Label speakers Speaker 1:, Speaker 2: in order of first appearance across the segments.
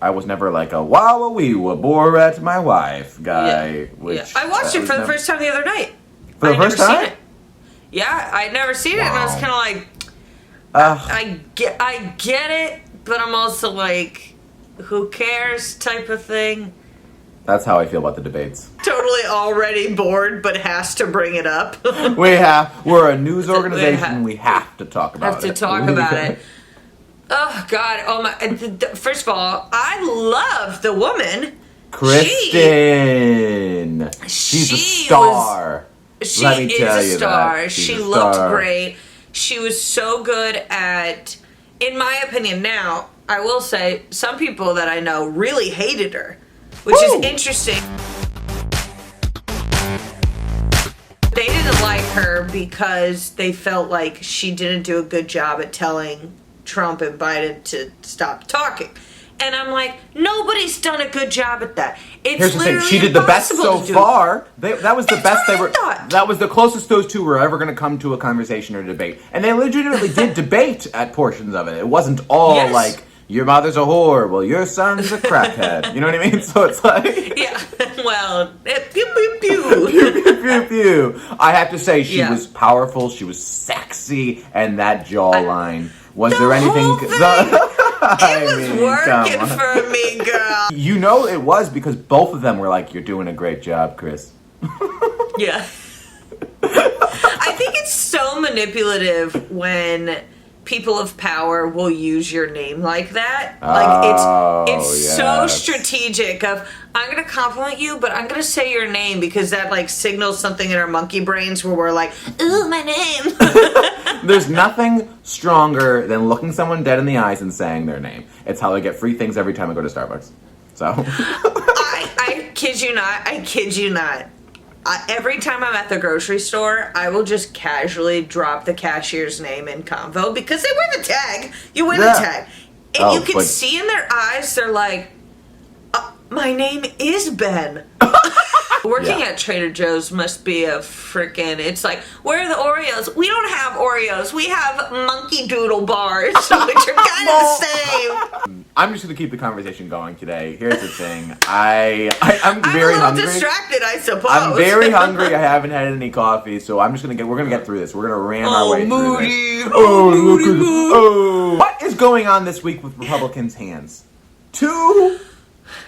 Speaker 1: I was never like a wow-a-wee-wa Borat my wife guy.
Speaker 2: Yeah.
Speaker 1: Which
Speaker 2: I watched it for the first time the other night.
Speaker 1: For the first time?
Speaker 2: Yeah, I'd never seen it, and I was kind of like, I get it, but I'm also like, who cares type of thing.
Speaker 1: That's how I feel about the debates.
Speaker 2: Totally already bored, but has to bring it up.
Speaker 1: We're a news organization. We have to talk about it.
Speaker 2: Have to talk about it. Oh, God. Oh, my. First of all, I love the woman.
Speaker 1: Kristen. She's a star.
Speaker 2: She is a star. She looked great. She was so good at, in my opinion now, I will say, some people that I know really hated her, which is interesting. They didn't like her because they felt like she didn't do a good job at telling Trump and Biden to stop talking. And I'm like, nobody's done a good job at that.
Speaker 1: Here's the thing: she did the best so far. That was the best they were. That was the closest those two were ever going to come to a conversation or debate, and they legitimately did debate at portions of it. It wasn't all like your mother's a whore, well your son's a crackhead. You know what I mean? So it's like
Speaker 2: well, pew pew pew,
Speaker 1: pew pew pew pew. I have to say she was powerful. She was sexy, and that jawline. Was there anything?
Speaker 2: It was working for me, girl.
Speaker 1: You know it was because both of them were like, "You're doing a great job, Chris."
Speaker 2: Yeah. I think it's so manipulative when people of power will use your name like that. Like it's so strategic of, I'm going to compliment you, but I'm going to say your name because that like signals something in our monkey brains where we're like, ooh, my name.
Speaker 1: There's nothing stronger than looking someone dead in the eyes and saying their name. It's how I get free things every time I go to Starbucks. So
Speaker 2: I kid you not. I kid you not. Every time I'm at the grocery store, I will just casually drop the cashier's name in convo because they wear the tag. You wear the tag. And you can see in their eyes, they're like, my name is Ben. Working at Trader Joe's must be a freaking, it's like, where are the Oreos? We don't have Oreos. We have Monkey Doodle bars, which are kind of the same.
Speaker 1: I'm just going to keep the conversation going today. Here's the thing. I'm very hungry.
Speaker 2: I'm distracted, I suppose.
Speaker 1: I'm very hungry. I haven't had any coffee, so we're going to get through this. We're going to ram our way through this. Oh, what is going on this week with Republicans' hands? Two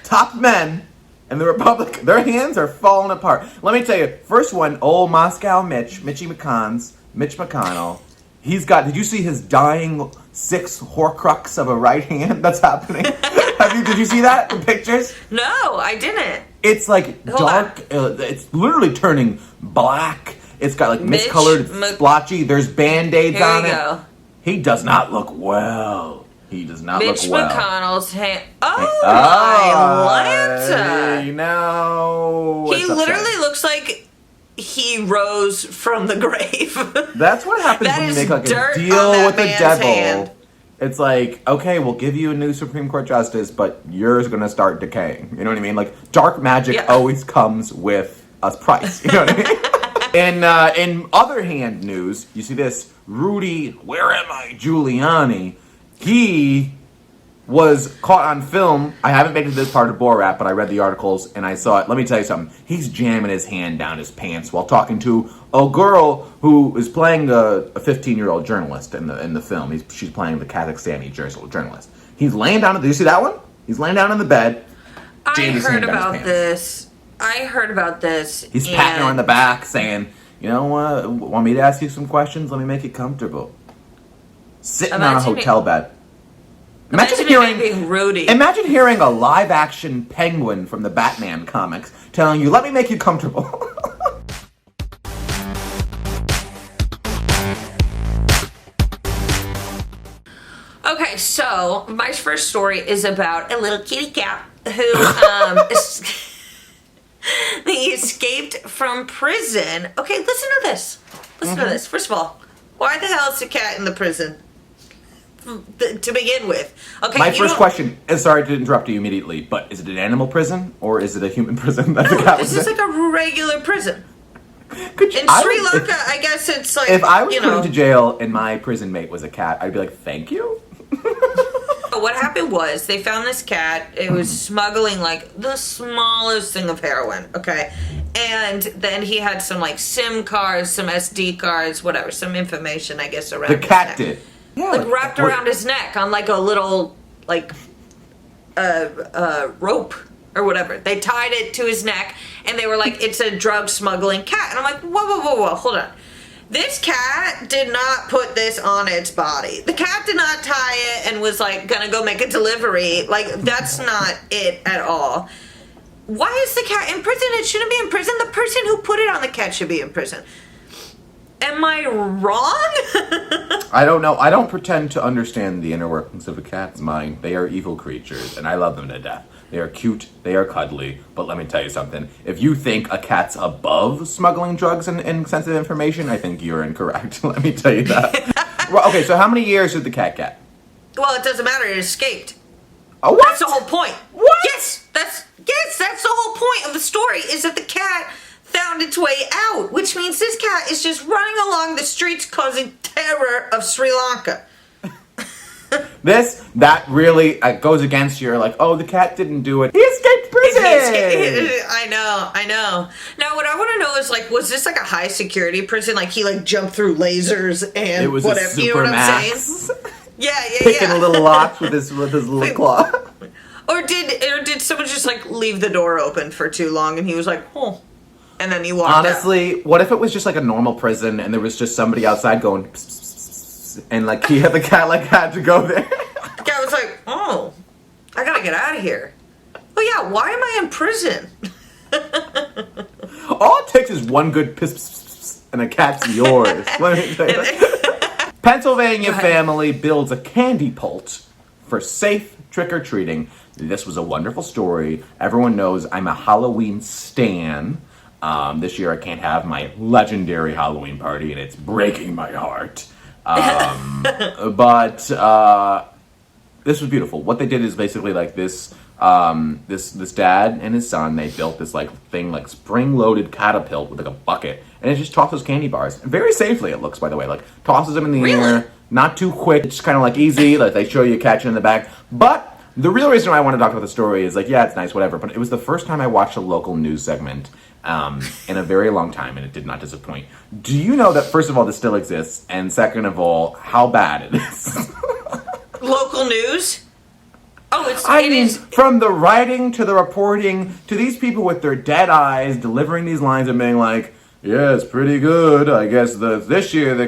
Speaker 1: top men and the Republic, their hands are falling apart. Let me tell you, first one, old Moscow Mitch McConnell. He's got, did you see his dying 6 Horcrux of a right hand that's happening? Did you see that in pictures?
Speaker 2: No, I didn't.
Speaker 1: It's like dark, it's literally turning black. It's got like miscolored, splotchy, there's Band-Aids on it. Go. He does not look well. He does not look well.
Speaker 2: Mitch McConnell's hand. Oh, my Lanta.
Speaker 1: You know.
Speaker 2: He literally looks like he rose from the grave.
Speaker 1: That's what happens when you make like a deal with the devil. Hand. It's like, okay, we'll give you a new Supreme Court justice, but yours going to start decaying. You know what I mean? Like, dark magic always comes with a price. You know what I mean? In other hand news, you see this, Rudy, where am I, Giuliani. He was caught on film. I haven't made it to this part of Borat, but I read the articles and I saw it. Let me tell you something. He's jamming his hand down his pants while talking to a girl who is playing a 15-year-old journalist in the film. She's playing the Kazakhstani journalist. He's laying down. Do you see that one? He's laying down in the bed.
Speaker 2: I heard about this.
Speaker 1: He's patting her on the back, saying, "You know what? Want me to ask you some questions? Let me make it comfortable." Sitting on a hotel bed. Imagine hearing a live-action penguin from the Batman comics telling you, "Let me make you comfortable."
Speaker 2: Okay, so my first story is about a little kitty cat who he escaped from prison. Okay, listen to this. Listen to this. First of all, why the hell is the cat in the prison? To begin with. Okay.
Speaker 1: My first question is, sorry to interrupt you immediately, but is it an animal prison or is it a human prison that the cat was in?
Speaker 2: This is like a regular prison. In Sri Lanka, I guess it's like,
Speaker 1: if I was put into jail and my prison mate was a cat, I'd be like, thank you.
Speaker 2: What happened was they found this cat. It was smuggling like the smallest thing of heroin, okay? And then he had some like SIM cards, some SD cards, whatever, some information, I guess, around
Speaker 1: the cat
Speaker 2: his neck.
Speaker 1: did. Yeah,
Speaker 2: like wrapped around his neck on like a little like rope or whatever. They tied it to his neck and they were like, it's a drug smuggling cat. And I'm like, whoa, hold on. This cat did not put this on its body. The cat did not tie it and was like gonna go make a delivery. Like, that's not it at all. Why is the cat in prison? It shouldn't be in prison. The person who put it on the cat should be in prison. Am I wrong?
Speaker 1: I don't know. I don't pretend to understand the inner workings of a cat's mind. They are evil creatures, and I love them to death. They are cute, they are cuddly, but let me tell you something. If you think a cat's above smuggling drugs and sensitive information, I think you're incorrect. Let me tell you that. Well, okay, so how many years did the cat get?
Speaker 2: Well, it doesn't matter. It escaped.
Speaker 1: Oh, what?
Speaker 2: That's the whole point.
Speaker 1: What?
Speaker 2: Yes, that's the whole point of the story, is that the cat found its way out, which means this cat is just running along the streets causing terror of Sri Lanka.
Speaker 1: That really goes against your, like, oh, the cat didn't do it. He escaped prison!
Speaker 2: I know. Now, what I want to know is, like, was this, like, a high security prison? Like, he, like, jumped through lasers and
Speaker 1: it was
Speaker 2: whatever.
Speaker 1: A super
Speaker 2: you know what
Speaker 1: max.
Speaker 2: I'm saying? Yeah.
Speaker 1: Picking little locks with his little claw.
Speaker 2: Or did someone just, like, leave the door open for too long and he was like, oh. And then he walked
Speaker 1: Honestly, what if it was just, like, a normal prison and there was just somebody outside going... Pss, pss, pss, and, like, the cat, like, had to go there?
Speaker 2: The cat was like, oh, I gotta get out of here. Oh, yeah, why am I in prison?
Speaker 1: All it takes is one good piss, piss, piss, piss and a cat's yours. Let me tell you. Pennsylvania family builds a candy pult for safe trick-or-treating. This was a wonderful story. Everyone knows I'm a Halloween stan. This year I can't have my legendary Halloween party, and it's breaking my heart. But this was beautiful. What they did is basically like this dad and his son, they built this like thing, like spring-loaded catapult with like a bucket, and it just tosses candy bars. Very safely, it looks, by the way. Like, tosses them in the air, not too quick, it's kind of like easy, like they show you catching in the back. But the real reason why I want to talk about the story is like, yeah, it's nice, whatever, but it was the first time I watched a local news segment in a very long time, and it did not disappoint. Do you know that, first of all, this still exists, and second of all, how bad it is?
Speaker 2: Local news? Oh,
Speaker 1: it is. From the writing to the reporting to these people with their dead eyes delivering these lines and being like, yeah, it's pretty good. I guess this year the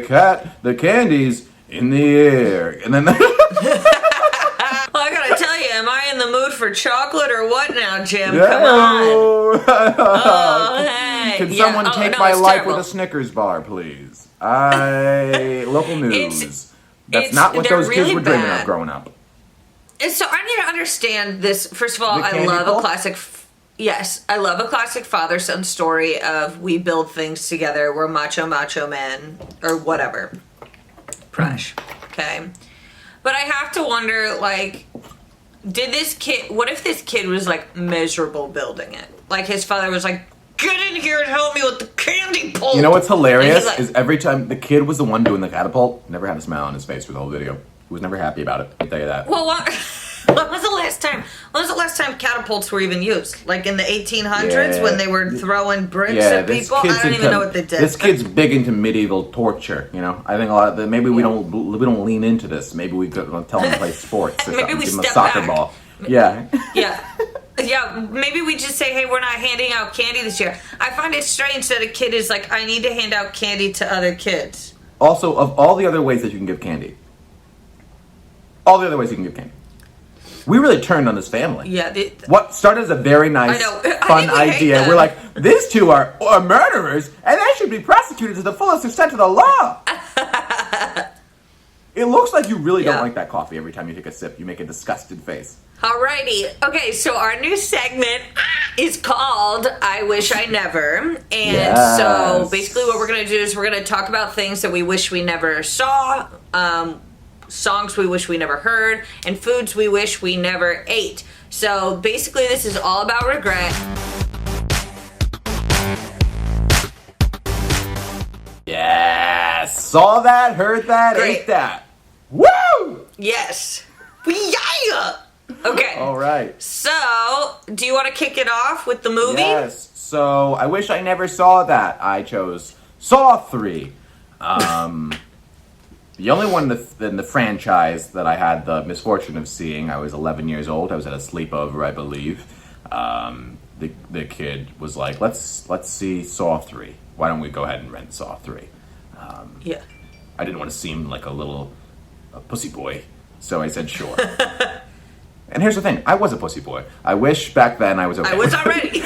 Speaker 1: candy's in the air. And then...
Speaker 2: Well, I gotta tell you, am I in the mood for chocolate or what now, Jim? Yeah. Come on. Oh, hey.
Speaker 1: Can someone take my life with a Snickers bar, please? Local news. That's not what those kids were dreaming of growing up.
Speaker 2: So I need to understand this. First of all, I love a classic... Yes, I love a classic father-son story of we build things together. We're macho men, or whatever. Prash. Okay? But I have to wonder, like, what if this kid was, like, miserable building it? Like, his father was like, get in here and help me with the candy pole.
Speaker 1: You know what's hilarious is every time the kid was the one doing the catapult, never had a smile on his face for the whole video. He was never happy about it, I'll tell you that.
Speaker 2: Well, when was the last time catapults were even used? Like in the 1800s when they were throwing bricks at people? I don't even know what they did.
Speaker 1: This kid's big into medieval torture, you know? I think a lot of maybe we don't lean into this. Maybe we could tell him to play sports or
Speaker 2: maybe
Speaker 1: something.
Speaker 2: We
Speaker 1: give him a
Speaker 2: step
Speaker 1: soccer
Speaker 2: back.
Speaker 1: Ball. Yeah.
Speaker 2: Yeah, maybe we just say, hey, we're not handing out candy this year. I find it strange that a kid is like, I need to hand out candy to other kids.
Speaker 1: Also, of all the other ways that you can give candy, we really turned on this family.
Speaker 2: Yeah.
Speaker 1: What started as a very nice, fun idea. We're like, these two are murderers, and they should be prosecuted to the fullest extent of the law. It looks like you really don't like that coffee every time you take a sip. You make a disgusted face.
Speaker 2: Alrighty. Okay, so our new segment is called I Wish I Never. And so basically what we're going to do is we're going to talk about things that we wish we never saw, songs we wish we never heard, and foods we wish we never ate. So basically this is all about regret.
Speaker 1: Yes! Saw that, heard that, ate that. Woo!
Speaker 2: Yes. Yeah! Okay.
Speaker 1: All right.
Speaker 2: So, do you want to kick it off with the movie?
Speaker 1: Yes. So, I wish I never saw that. I chose Saw 3. The only one in the franchise that I had the misfortune of seeing, I was 11 years old. I was at a sleepover, I believe. The kid was like, let's see Saw 3. Why don't we go ahead and rent Saw 3?
Speaker 2: Yeah.
Speaker 1: I didn't want to seem like a pussy boy, so I said sure. And here's the thing, I was a pussy boy. I wish back then I was okay.
Speaker 2: I was already.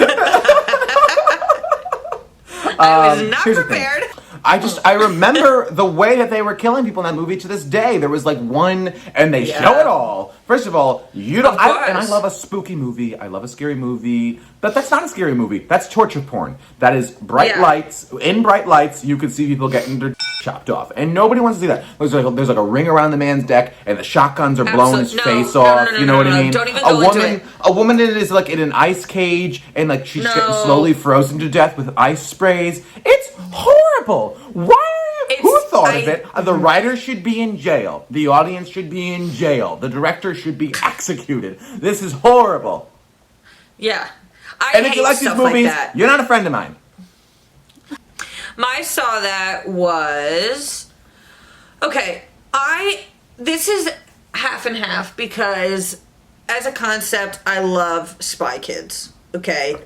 Speaker 2: I was not prepared.
Speaker 1: I remember the way that they were killing people in that movie to this day. There was like one, and they show it all. First of all, and I love a spooky movie. I love a scary movie, but that's not a scary movie. That's torture porn. That is bright lights. In bright lights, you could see people getting their chopped off, and nobody wants to see that. There's like a ring around the man's neck, and the shotguns are blowing his face off. You know what I mean?
Speaker 2: Don't even go into it.
Speaker 1: A woman is like in an ice cage, and like she's getting slowly frozen to death with ice sprays. It's horrible. Who thought of it? The writer should be in jail. The audience should be in jail. The director should be executed. This is horrible.
Speaker 2: Yeah.
Speaker 1: And if you like these movies, you're not a friend of mine.
Speaker 2: My Saw That was... Okay, this is half and half because as a concept, I love Spy Kids. Okay?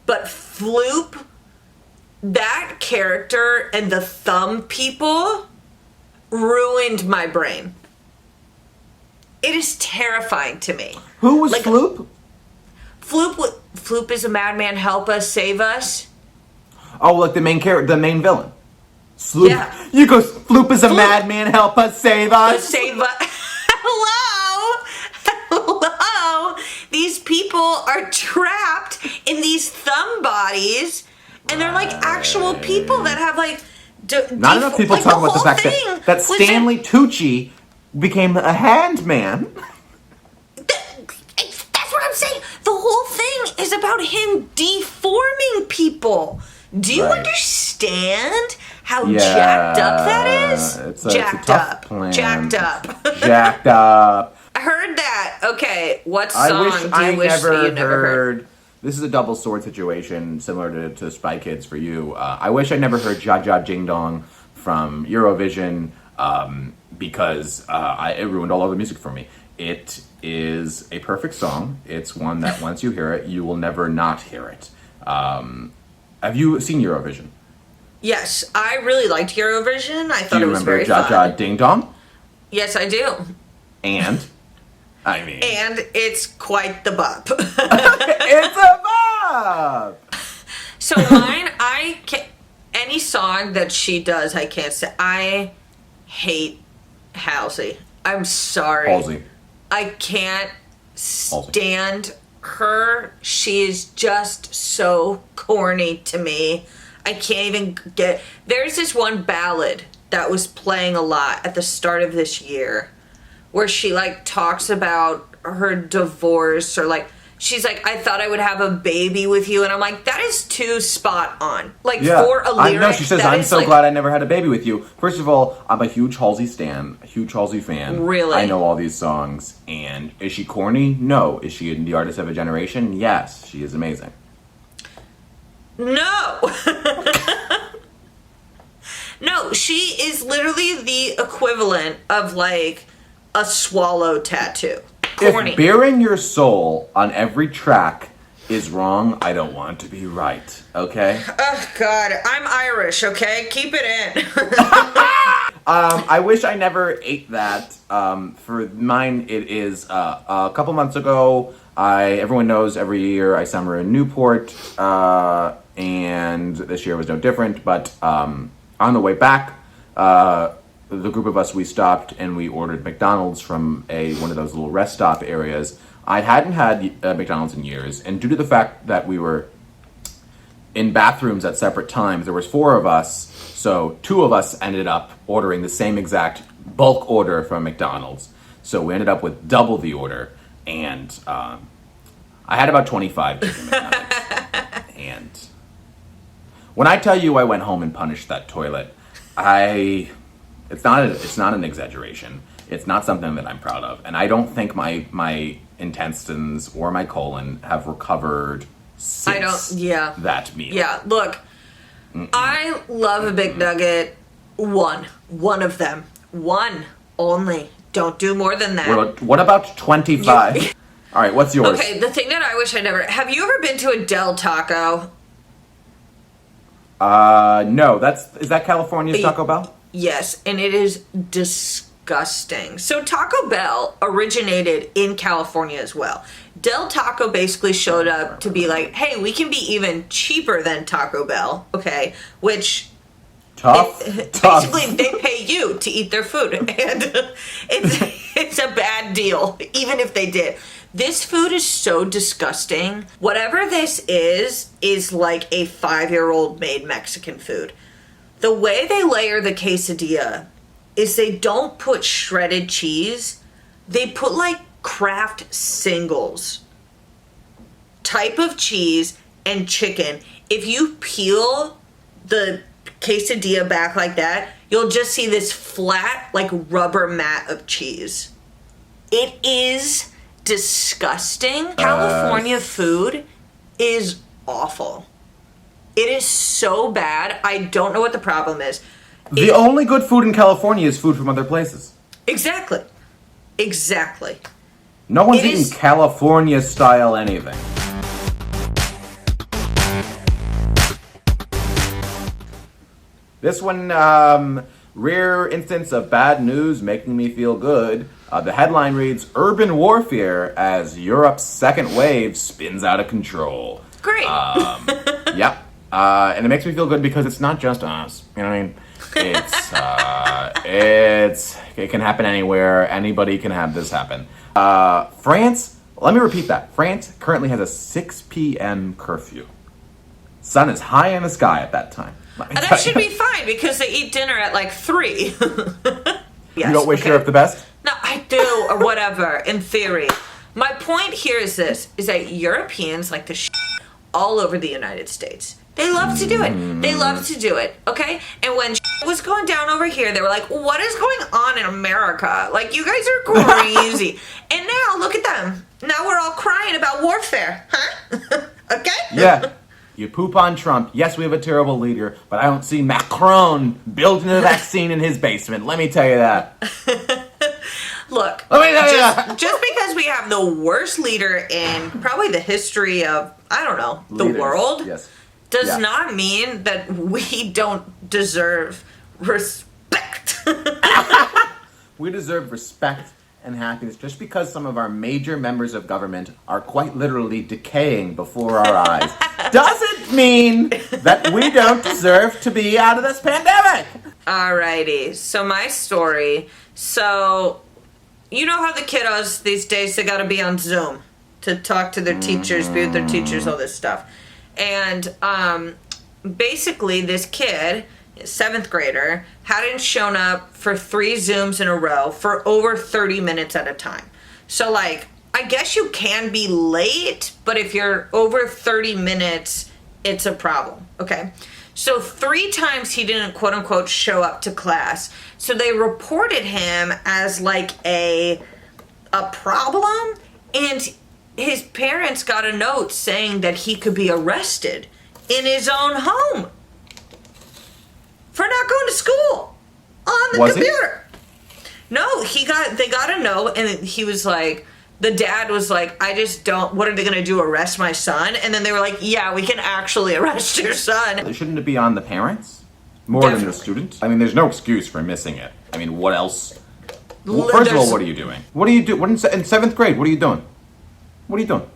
Speaker 2: But Floop, that character and the thumb people ruined my brain. It is terrifying to me.
Speaker 1: Who was Floop?
Speaker 2: Floop is a madman. Help us, save us.
Speaker 1: Oh, like the main character, the main villain. Floop.
Speaker 2: Yeah.
Speaker 1: You go, Floop is a madman. Help us, save us.
Speaker 2: Save us. Hello. These people are trapped in these thumb bodies. And they're like actual people that have like...
Speaker 1: Not enough people talk about the fact that Stanley Tucci became a hand man.
Speaker 2: That's what I'm saying. The whole thing is about him deforming people. Do you understand how jacked up that is?
Speaker 1: It's a tough plan.
Speaker 2: Jacked up.
Speaker 1: Jacked up.
Speaker 2: I heard that. Okay, what song do you wish that you never heard?
Speaker 1: This is a double sword situation, similar to Spy Kids for you. I wish I never heard Ja Ja Ding Dong from Eurovision because it ruined all of the music for me. It is a perfect song. It's one that once you hear it, you will never not hear it. Have you seen Eurovision?
Speaker 2: Yes, I really liked Eurovision. I thought it was very
Speaker 1: fun. Do you remember Ja Ja Ding Dong?
Speaker 2: Yes, I do.
Speaker 1: And?
Speaker 2: And it's quite the bop.
Speaker 1: It's a bop!
Speaker 2: So mine, any song that she does, I can't say. I hate Halsey. I'm sorry.
Speaker 1: Halsey.
Speaker 2: I can't stand her. She is just so corny to me. I can't even get... There's this one ballad that was playing a lot at the start of this year where she like talks about her divorce or like she's like, I thought I would have a baby with you, and I'm like, that is too spot on. Like for a lyric.
Speaker 1: No, she says, I'm so glad I never had a baby with you. First of all, I'm a huge Halsey stan, a huge Halsey fan.
Speaker 2: Really?
Speaker 1: I know all these songs. And is she corny? No. Is she the artist of a generation? Yes. She is amazing.
Speaker 2: No. No, she is literally the equivalent of like a swallow tattoo. Corny.
Speaker 1: If bearing your soul on every track is wrong, I don't want to be right, okay?
Speaker 2: Oh, God. I'm Irish, okay? Keep it in.
Speaker 1: I wish I never ate that. For mine, it is a couple months ago. Everyone knows every year I summer in Newport, and this year was no different, but on the way back, the group of us, we stopped and we ordered McDonald's from one of those little rest stop areas. I hadn't had McDonald's in years, and due to the fact that we were in bathrooms at separate times, there was 4 of us, so 2 of us ended up ordering the same exact bulk order from McDonald's. So we ended up with double the order, and I had about 25 chicken McNuggets. And when I tell you I went home and punished that toilet, it's not an exaggeration. It's not something that I'm proud of. And I don't think my intestines or my colon have recovered since that meal.
Speaker 2: Yeah, look, I love a big nugget. One of them. One only. Don't do more than that.
Speaker 1: What about 25? All right, what's yours?
Speaker 2: Okay, the thing that I wish I never... Have you ever been to a Del Taco?
Speaker 1: No. Is that California's Taco Bell?
Speaker 2: Yes, and it is disgusting. So Taco Bell originated in California as well. Del Taco basically showed up to be like, hey, we can be even cheaper than Taco Bell, okay? Which...
Speaker 1: Tough.
Speaker 2: Basically, they pay you to eat their food, and it's a bad deal, even if they did. This food is so disgusting. Whatever this is like a 5-year-old made Mexican food. The way they layer the quesadilla is they don't put shredded cheese. They put like Kraft Singles type of cheese and chicken. If you peel the quesadilla back like that, you'll just see this flat, like rubber mat of cheese. It is disgusting. California food is awful. It is so bad. I don't know what the problem is.
Speaker 1: The only good food in California is food from other places.
Speaker 2: Exactly.
Speaker 1: No one's eating California style anything. This one, rare instance of bad news making me feel good. The headline reads, Urban Warfare as Europe's second wave spins out of control.
Speaker 2: Great.
Speaker 1: Yep. And it makes me feel good because it's not just us. You know what I mean? It can happen anywhere. Anybody can have this happen. France, let me repeat that. France currently has a 6 p.m. curfew. Sun is high in the sky at that time.
Speaker 2: And that should be fine because they eat dinner at like 3.
Speaker 1: Yes, you don't wish Europe the best?
Speaker 2: No, I do, or whatever, in theory. My point here is this, is that Europeans like to all over the United States. They love to do it. Okay? And when was going down over here, they were like, what is going on in America? Like, you guys are crazy. And now, look at them. Now we're all crying about warfare. Huh? Okay?
Speaker 1: Yeah. You poop on Trump. Yes, we have a terrible leader, but I don't see Macron building a vaccine in his basement. Let me tell you that.
Speaker 2: Look, just because we have the worst leader in probably the history of, I don't know, the world, does not mean that we don't deserve respect.
Speaker 1: We deserve respect and happiness just because some of our major members of government are quite literally decaying before our eyes doesn't mean that we don't deserve to be out of this pandemic.
Speaker 2: Alrighty, so my story. So, you know how the kiddos these days, they gotta be on Zoom to talk to their teachers, be with their teachers, all this stuff. And basically this kid, 7th grader, hadn't shown up for 3 Zooms in a row for over 30 minutes at a time. So, like, I guess you can be late, but if you're over 30 minutes, it's a problem, okay? So 3 times he didn't, quote-unquote, show up to class. So they reported him as, like, a problem, and his parents got a note saying that he could be arrested in his own home for not going to school on the computer. No, they got a note, and he was like, the dad was like, I just don't, what are they going to do, arrest my son? And then they were like, yeah, we can actually arrest your son.
Speaker 1: Shouldn't it be on the parents more than the student? I mean, there's no excuse for missing it. I mean, what else? Well, first of all, what are you doing? What do you do? In 7th grade, what are you doing? What are you doing?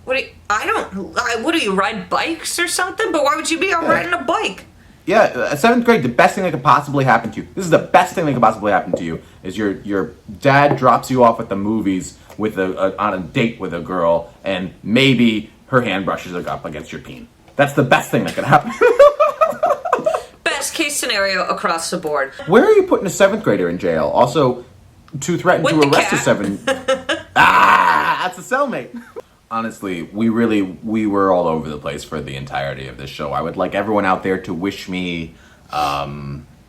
Speaker 2: What do you, ride bikes or something? But why would you be out riding a bike?
Speaker 1: Yeah, 7th grade, the best thing that could possibly happen to you. This is the best thing that could possibly happen to you is your dad drops you off at the movies with on a date with a girl, and maybe her hand brushes up against your peen. That's the best thing that could happen.
Speaker 2: Best case scenario across the board.
Speaker 1: Where are you putting a 7th grader in jail? Also, to threaten to arrest a 7... that's a cellmate. Honestly, we were all over the place for the entirety of this show. I would like everyone out there to wish me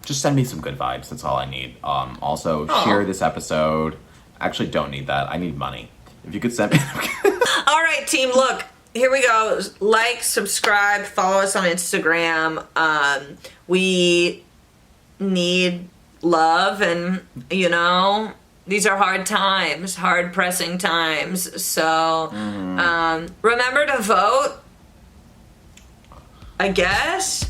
Speaker 1: just send me some good vibes. That's all I need. Also, share this episode. Actually, don't need that. I need money. If you could send me...
Speaker 2: All right, team, look. Here we go. Like, subscribe, follow us on Instagram. We need love, and, you know, these are hard times, hard pressing times. So, remember to vote, I guess.